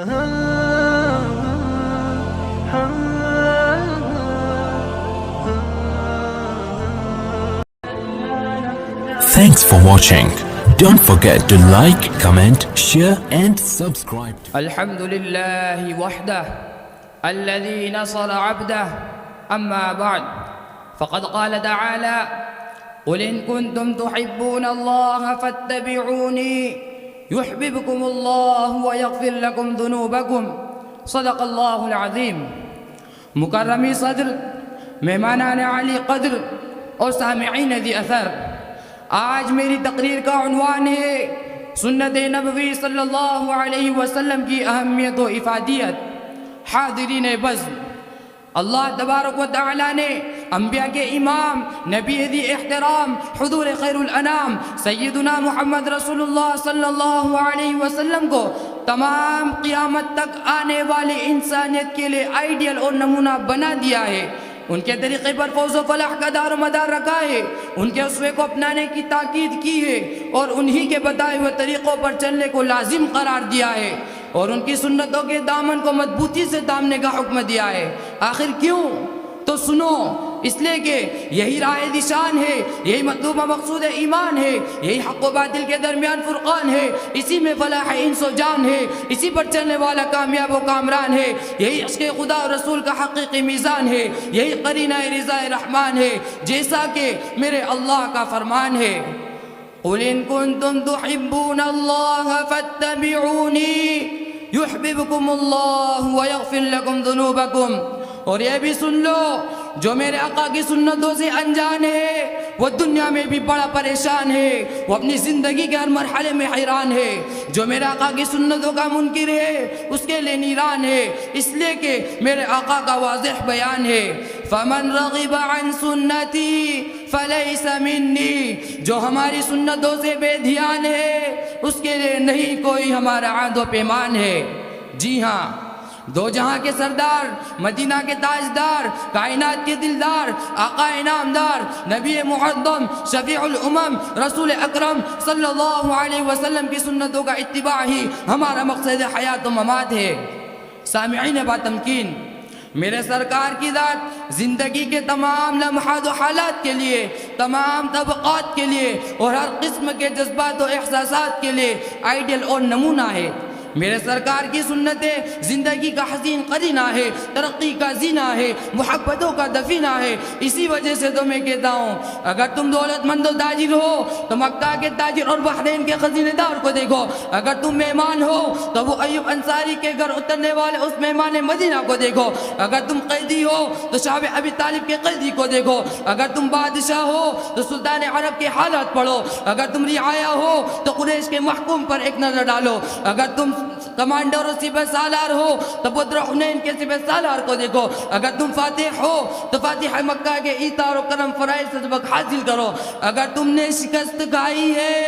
Thanks for watching. Don't forget to like, comment, share and subscribe. الحمد لله وحده الذي نصر عبده. أما بعد فقد قال تعالى: قل إن كنتم تحبون الله فاتبعوني يحببكم الله ويغفر لكم ذنوبكم. صدق الله العظیم. مکرمی صدر، مہمانان علی قدر اور سامعین ذی اثر، آج میری تقریر کا عنوان ہے سنت نبوی صلی اللہ علیہ وسلم کی اہمیت و افادیت. حاضرین بزم، اللہ تبارک و تعالیٰ نے انبیاء کے امام، نبی ذی احترام، حضور خیر الانام سیدنا محمد رسول اللہ صلی اللہ علیہ وسلم کو تمام قیامت تک آنے والی انسانیت کے لئے آئیڈیل اور نمونہ بنا دیا ہے. ان کے طریقے پر فوز و فلاح کا دار و مدار رکھا ہے، ان کے اسوے کو اپنانے کی تاکید کی ہے اور انہی کے بتائے ہوئے طریقوں پر چلنے کو لازم قرار دیا ہے اور ان کی سنتوں کے دامن کو مضبوطی سے تامنے کا حکم دیا ہے. آخر کیوں؟ تو سنو، اس لئے کہ یہی راہ نشان ہے، یہی مطلوب مقصود ایمان ہے، یہی حق و باطل کے درمیان فرقان ہے، اسی میں فلاح انس و جان ہے، اسی پر چلنے والا کامیاب و کامران ہے، یہی عشق خدا اور رسول کا حقیقی میزان ہے، یہی قرینہ رضا رحمان ہے، جیسا کہ میرے اللہ کا فرمان ہے: قُلْ إِن كُنتُمْ تُحِبُّونَ اللَّهَ فَاتَّبِعُونِي يُحْبِبْكُمُ اللَّهُ وَيَغْفِرْ لَكُمْ ذُنُوبَكُمْ. اور یہ بھی سن لو، جو میرے آقا کی سنتوں سے انجان ہے وہ دنیا میں بھی بڑا پریشان ہے، وہ اپنی زندگی کے ہر مرحلے میں حیران ہے. جو میرے آقا کی سنتوں کا منکر ہے اس کے لئے نیران ہے، اس لئے کہ میرے آقا کا واضح بیان ہے: فَمَنْ رَغِبَ عَنْ سُنَّتِي فَلَيْسَ مِنِّي. جو ہماری سنتوں سے بے دھیان ہے اس کے لئے نہیں کوئی ہمارا عہد و پیمان ہے. جی ہاں، دو جہاں کے سردار، مدینہ کے تاجدار، کائنات کے دلدار، آقا انعامدار، نبی محترم، شفیع الامم، رسول اکرم صلی اللہ علیہ وسلم کی سنتوں کا اتباع ہی ہمارا مقصد حیات و ممات ہے. سامعین با تمکین، میرے سرکار کی ذات زندگی کے تمام لمحات و حالات کے لیے، تمام طبقات کے لیے اور ہر قسم کے جذبات و احساسات کے لیے آئیڈیل اور نمونہ ہے. میرے سرکار کی سنتیں زندگی کا حسین قرینہ ہے، ترقی کا زینہ ہے، محبتوں کا دفینہ ہے. اسی وجہ سے تو میں کہتا ہوں، اگر تم دولت مند و تاجر ہو تو مکہ کے تاجر اور بحرین کے خزینہ دار کو دیکھو. اگر تم مہمان ہو تو وہ ایوب انصاری کے گھر اترنے والے اس مہمان مدینہ کو دیکھو. اگر تم قیدی ہو تو شعب ابی طالب کے قیدی کو دیکھو. اگر تم بادشاہ ہو تو سلطان عرب کے حالات پڑھو. اگر تم رعایا ہو تو قریش کے محکوم پر ایک نظر ڈالو. اگر تم کمانڈر اور سپہ سالار ہو تو بدر حنین کے سپہ سالار کو دیکھو. اگر تم فاتح ہو تو فاتح مکہ کے ایثار و کرم فرائض سے سبق حاصل کرو. اگر تم نے شکست کھائی ہے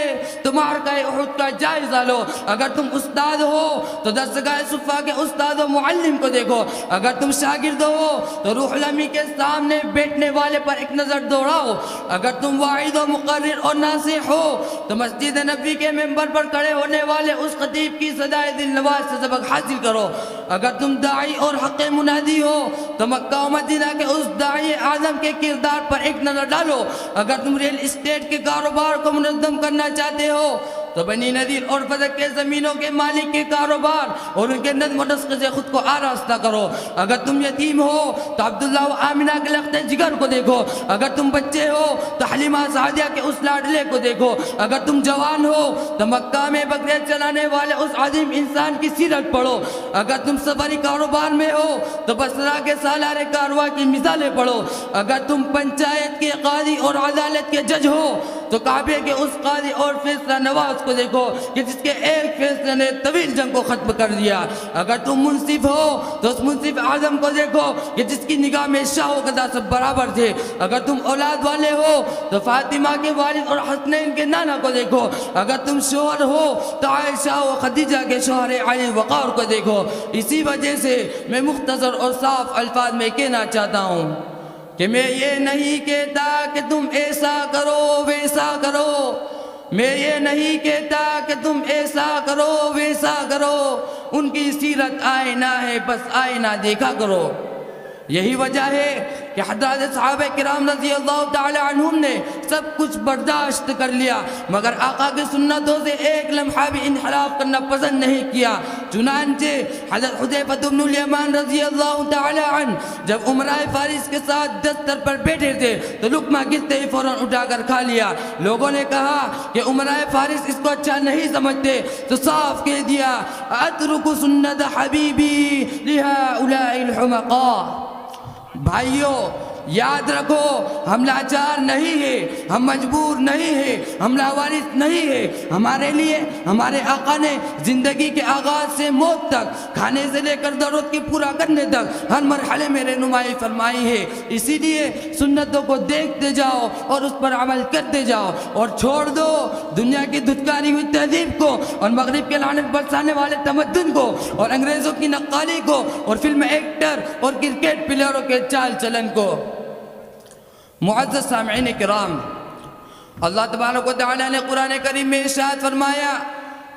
تو معرکہ احد کا جائزہ لو. اگر تم استاد ہو تو درسگاہ صفا کے استاد و معلم کو دیکھو. اگر تم شاگرد ہو تو روح الامی کے سامنے بیٹھنے والے پر ایک نظر دوڑاؤ. اگر تم واعظ و مقرر اور ناصح ہو تو مسجد نبی کے ممبر پر کھڑے ہونے والے اس خطیب کی صدائے دل نواز سے سبق حاصل کرو. اگر تم داعی اور حق منادی ہو تو مکہ و مدینہ کے اس داعی اعظم کے کردار پر ایک نظر ڈالو. اگر تم ریل اسٹیٹ کے کاروبار کو منظم کرنا چاہتے ہو تو بنی نذیر اور فدق کے زمینوں کے مالک کے کاروبار اور ان کے نظم و نسق سے خود کو آراستہ کرو. اگر تم یتیم ہو تو عبداللہ و آمنہ کے لخت جگر کو دیکھو. اگر تم بچے ہو تو حلیمہ سعدیہ کے اس لاڈلے کو دیکھو. اگر تم جوان ہو تو مکہ میں بکرے چلانے والے اس عظیم انسان کی سیرت پڑھو. اگر تم سفری کاروبار میں ہو تو بصرہ کے سالار کارواں کی مثالیں پڑھو. اگر تم پنچایت کے قاضی اور عدالت کے جج ہو تو کعبے کے اس قاضی اور فیصلہ نواز کو دیکھو کہ جس کے ایک فیصلے نے طویل جنگ کو ختم کر دیا. اگر تم منصف ہو تو اس منصف اعظم کو دیکھو کہ جس کی نگاہ میں شاہ و گدا سب برابر تھے. اگر تم اولاد والے ہو تو فاطمہ کے والد اور حسنین کے نانا کو دیکھو. اگر تم شوہر ہو تو عائشہ و خدیجہ کے شوہر علی وقار کو دیکھو. اسی وجہ سے میں مختصر اور صاف الفاظ میں کہنا چاہتا ہوں کہ میں یہ نہیں کہتا کہ تم ایسا کرو ویسا کرو. میں یہ نہیں کہتا کہ تم ایسا کرو ویسا کرو، ان کی سیرت آئینہ ہے، بس آئینہ دیکھا کرو۔ یہی وجہ ہے کہ حضرات صحابہ کرام رضی اللہ تعالی عنہم نے سب کچھ برداشت کر لیا، مگر آقا کی سنتوں سے ایک لمحہ بھی انحراف کرنا پسند نہیں کیا۔ چنانچہ حضرت حذیفہ بن الیمان رضی اللہ تعالی عنہ جب امراء فارس کے ساتھ دستر پر بیٹھے تھے تو لقمہ گرتے ہی فوراً اٹھا کر کھا لیا۔ لوگوں نے کہا کہ امراء فارس اس کو اچھا نہیں سمجھتے، تو صاف کہہ دیا اترک سنت حبیبی لہؤلاء الحمقاء۔ بھائیوں یاد رکھو، ہم لاچار نہیں ہیں، ہم مجبور نہیں ہیں، ہم لاوارث نہیں ہیں۔ ہمارے لیے ہمارے آقا نے زندگی کے آغاز سے موت تک، کھانے سے لے کر ضرورت کی پورا کرنے تک ہر مرحلے میں رہنمائی فرمائی ہے۔ اسی لیے سنتوں کو دیکھتے جاؤ اور اس پر عمل کرتے جاؤ، اور چھوڑ دو دنیا کی دھتکاری ہوئی تہذیب کو، اور مغرب کے لعنت برسانے والے تمدن کو، اور انگریزوں کی نقالی کو، اور فلم ایکٹر اور کرکٹ پلیئروں کے چال چلن کو۔ معزز سامعین کرام، اللہ تبارک و تعالی نے قرآن کریم میں ارشاد فرمایا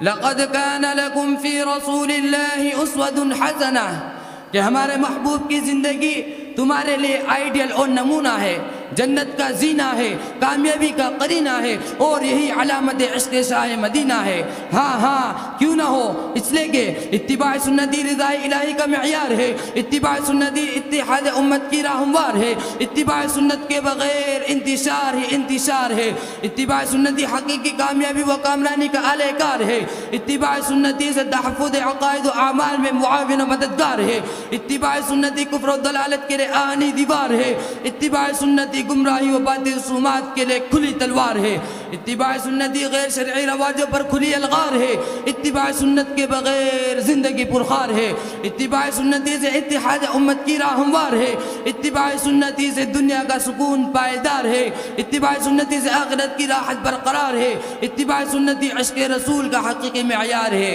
لَقَدْ كَانَ لَكُمْ فِي رَسُولِ اللَّهِ أُسْوَةٌ حَسَنَةٌ، کہ ہمارے محبوب کی زندگی تمہارے لیے آئیڈیل اور نمونہ ہے، جنت کا زینہ ہے، کامیابی کا قرینہ ہے، اور یہی علامت عشق شاہ مدینہ ہے۔ ہاں کیوں نہ ہو، اس لیے کہ اتباع سنتی رضا الہی کا معیار ہے، اتباع سنتی اتحاد امت کی راہ ہموار ہے، اتباع سنت کے بغیر انتشار ہی انتشار ہے، اتباع سنتی حقیقی کامیابی و کامرانی کا اعلی کار ہے، اتباع سنتی سے تحفظ عقائد و اعمال میں معاون و مددگار ہے، اتباع سنتی کفر و دلالت کے لیے آہنی دیوار ہے، اتباع سنتی گمراہی و باطل رسومات کے لیے کھلی تلوار ہے، اتباع سنتی غیر شرعی رواجوں پر کھلی الغار ہے، اتباع سنت کے بغیر زندگی پرخار ہے، اتباع سنتی سے اتحاد امت کی راہ ہموار ہے، اتباع سنتی سے دنیا کا سکون پائیدار ہے، اتباع سنتی سے آخرت کی راحت برقرار ہے، اتباع سنتی عشق رسول کا حقیقی معیار ہے۔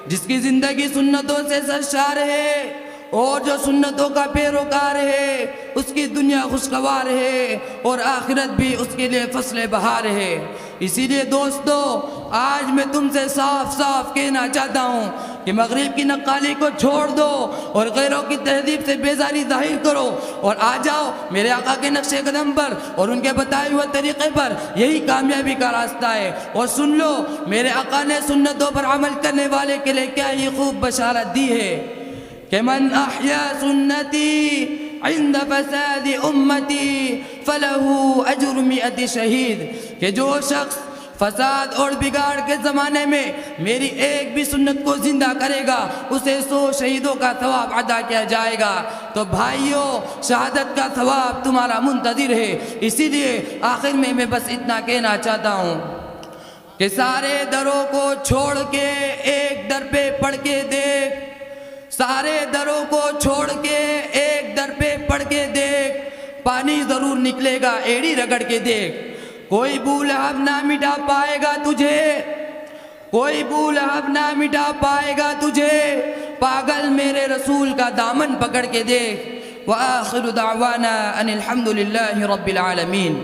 جس کی زندگی سنتوں سے سرشار ہے اور جو سنتوں کا پیروکار ہے، اس کی دنیا خوشگوار ہے اور آخرت بھی اس کے لیے فصل بہار ہے۔ اسی لیے دوستو، آج میں تم سے صاف صاف کہنا چاہتا ہوں کہ مغرب کی نقالی کو چھوڑ دو اور غیروں کی تہذیب سے بیزاری ظاہر کرو، اور آ جاؤ میرے آقا کے نقش قدم پر اور ان کے بتائے ہوئے طریقے پر، یہی کامیابی کا راستہ ہے۔ اور سن لو، میرے آقا نے سنتوں پر عمل کرنے والے کے لیے کیا ہی خوب بشارت دی ہے کہ من احیا سنتی عند فساد امتی فلہ اجر 100 شہید، کہ جو شخص فساد اور بگاڑ کے زمانے میں میری ایک بھی سنت کو زندہ کرے گا، اسے 100 شہیدوں کا ثواب عطا کیا جائے گا۔ تو بھائیوں، شہادت کا ثواب تمہارا منتظر ہے۔ اسی لیے آخر میں بس اتنا کہنا چاہتا ہوں کہ سارے دروں کو چھوڑ کے ایک در پہ پڑھ کے دیکھ، سارے دروں کو چھوڑ کے ایک در پہ پڑھ کے دیکھ، پانی ضرور نکلے گا، ایڑی رگڑ کے دیکھ۔ کوئی بو لہب نہ مٹا پائے گا تجھے، کوئی بو لہب نہ مٹا پائے گا تجھے، پاگل میرے رسول کا دامن پکڑ کے دیکھ۔ وآخر دعوانا ان الحمد للہ رب العالمین۔